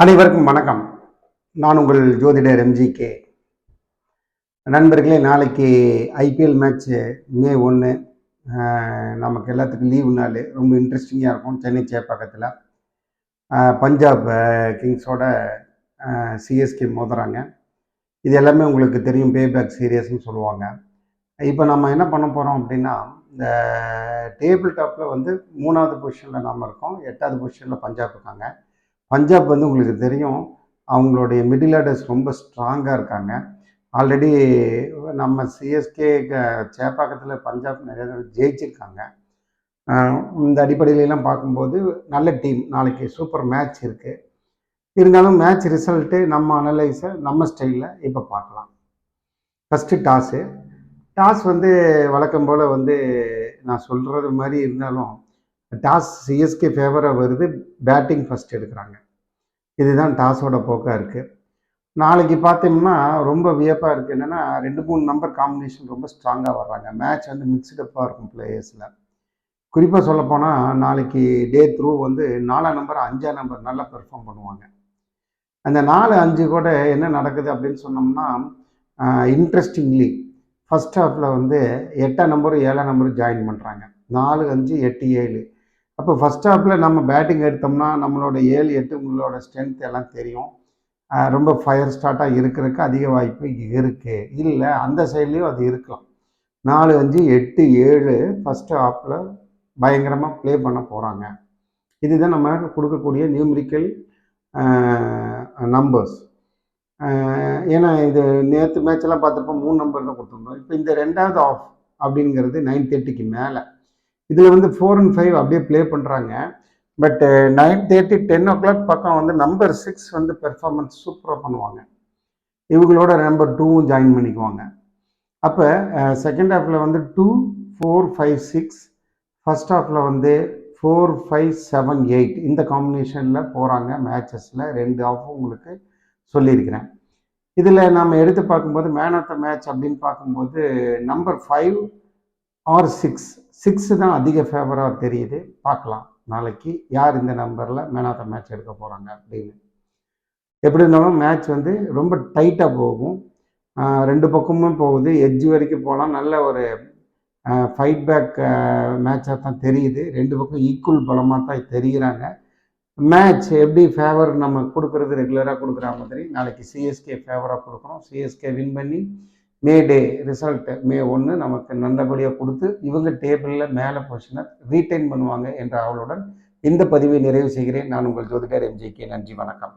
அனைவருக்கும் வணக்கம். நான் உங்கள் ஜோதிடர் எம்ஜிகே. நண்பர்களே, நாளைக்கு ஐபிஎல் மேட்ச்சு மே 1. நமக்கு எல்லாத்துக்கும் லீவு நாள். ரொம்ப இன்ட்ரெஸ்டிங்காக இருக்கும். சென்னை சேப்பாக்கத்தில் பஞ்சாப் கிங்ஸோட சிஎஸ்கே மோதுறாங்க. இது எல்லாமே உங்களுக்கு தெரியும், பேபேக் சீரியஸ்ன்னு சொல்லுவாங்க. இப்போ நம்ம என்ன பண்ண போகிறோம் அப்படின்னா, இந்த டேபிள் டாப்பில் வந்து 3வது பொசிஷனில் நாம் இருக்கோம். 8வது பொசிஷனில் பஞ்சாப் இருக்காங்க. பஞ்சாப் வந்து உங்களுக்கு தெரியும், அவங்களுடைய மிடில் ஆர்டர்ஸ் ரொம்ப ஸ்ட்ராங்காக இருக்காங்க. ஆல்ரெடி நம்ம சிஎஸ்கே சேப்பாக்கத்தில் பஞ்சாப் நிறைய தடவை ஜெயிச்சிருக்காங்க. இந்த அடிப்படையிலலாம் பார்க்கும்போது நல்ல டீம். நாளைக்கு சூப்பர் மேட்ச் இருக்குது. இருந்தாலும் மேட்ச் ரிசல்ட்டு நம்ம அனலைஸை நம்ம ஸ்டைலில் இப்போ பார்க்கலாம். ஃபஸ்ட்டு டாஸ் வந்து வழக்கம் போல் வந்து நான் சொல்கிறது மாதிரி இருந்தாலும் டாஸ் சிஎஸ்கே ஃபேவராக வருது. பேட்டிங் ஃபஸ்ட் எடுக்கிறாங்க. இதுதான் டாஸோட போக்காக இருக்குது. நாளைக்கு பார்த்தோம்னா ரொம்ப வியப்பாக இருக்குது. என்னென்னா 2-3 நம்பர் காம்பினேஷன் ரொம்ப ஸ்ட்ராங்காக வர்றாங்க. மேட்ச் வந்து மிக்ஸ்டப்பாக இருக்கும் பிளேயர்ஸில். குறிப்பாக சொல்லப்போனால் நாளைக்கு டே த்ரூ வந்து 4ஆம் நம்பர் 5ஆம் நம்பர் நல்லா பெர்ஃபார்ம் பண்ணுவாங்க. அந்த 4-5 கூட என்ன நடக்குது அப்படின்னு சொன்னோம்னா, இன்ட்ரெஸ்டிங்லி ஃபஸ்ட் ஹாஃபில் வந்து 8ஆம் நம்பரும் 7ஆம் நம்பரும் ஜாயின் பண்ணுறாங்க. 4, 5, 8, 7. அப்போ ஃபஸ்ட் ஹாஃபில் நம்ம பேட்டிங் எடுத்தோம்னா நம்மளோட 7, 8 உங்களோட ஸ்ட்ரென்த் எல்லாம் தெரியும். ரொம்ப ஃபயர் ஸ்டார்ட்டாக இருக்கிறதுக்கு அதிக வாய்ப்பு இருக்குது. இல்லை, அந்த சைட்லேயும் அது இருக்கலாம். 4, 5, 8, 7 ஃபஸ்ட்டு ஹாஃபில் பயங்கரமாக ப்ளே பண்ண போகிறாங்க. இதுதான் நம்ம கொடுக்கக்கூடிய நியூமரிக்கல் நம்பர்ஸ். ஏன்னா இது நேற்று மேட்செல்லாம் பார்த்துருப்போம் 3 நம்பர் தான் கொடுத்துருந்தோம். இப்போ இந்த 2வது ஆஃப் அப்படிங்கிறது 9:30க்கு மேலே. இதில் வந்து 4 and 5 அப்படியே ப்ளே பண்ணுறாங்க. பட் 9:30 10 o'clock பக்கம் வந்து நம்பர் 6 வந்து பெர்ஃபார்மன்ஸ் சூப்பராக பண்ணுவாங்க. இவங்களோட நம்பர் 2வும் ஜாயின் பண்ணிக்குவாங்க. அப்போ செகண்ட் ஹாஃபில் வந்து 2, 4, 5, 6. ஃபஸ்ட் ஹாஃபில் வந்து 4, 5, 7, 8 இந்த காம்பினேஷனில் போகிறாங்க மேட்சஸில். 2 ஆஃபும் உங்களுக்கு சொல்லியிருக்கிறேன். இதில் நாம் எடுத்து பார்க்கும்போது மேன் ஆஃப் த மேட்ச் அப்படின்னு பார்க்கும்போது நம்பர் 5 or 6 தான் அதிக ஃபேவராக தெரியுது. பார்க்கலாம் நாளைக்கு யார் இந்த நம்பரில் மேன் ஆஃப் த மேட்ச் எடுக்க போகிறாங்க அப்படின்னு. எப்படி இருந்தாலும் மேட்ச் வந்து ரொம்ப டைட்டாக போகும். 2 பக்கமும் போகுது. எட்ஜ் வரைக்கும் போகலாம். நல்ல ஒரு ஃபைட் பேக் மேட்சாக தான் தெரியுது. 2 பக்கம் ஈக்குவல் பலமாக தான் தெரிகிறாங்க. மேட்ச் எப்படி ஃபேவர் நம்ம கொடுக்குறது ரெகுலராக கொடுக்குற மாதிரி நாளைக்கு சிஎஸ்கே ஃபேவராக கொடுக்குறோம். சிஎஸ்கே வின் பண்ணி மே டே ரிசல்ட்டு மே 1 நமக்கு நல்லபடியாக கொடுத்து இவங்க டேபிளில் மேலே பொசிஷனை ரீட்டைன் பண்ணுவாங்க என்ற ஆவலுடன் இந்த பதிவை நிறைவு செய்கிறேன். நான் உங்கள் ஜோதிடர் எம்ஜிகே. நன்றி, வணக்கம்.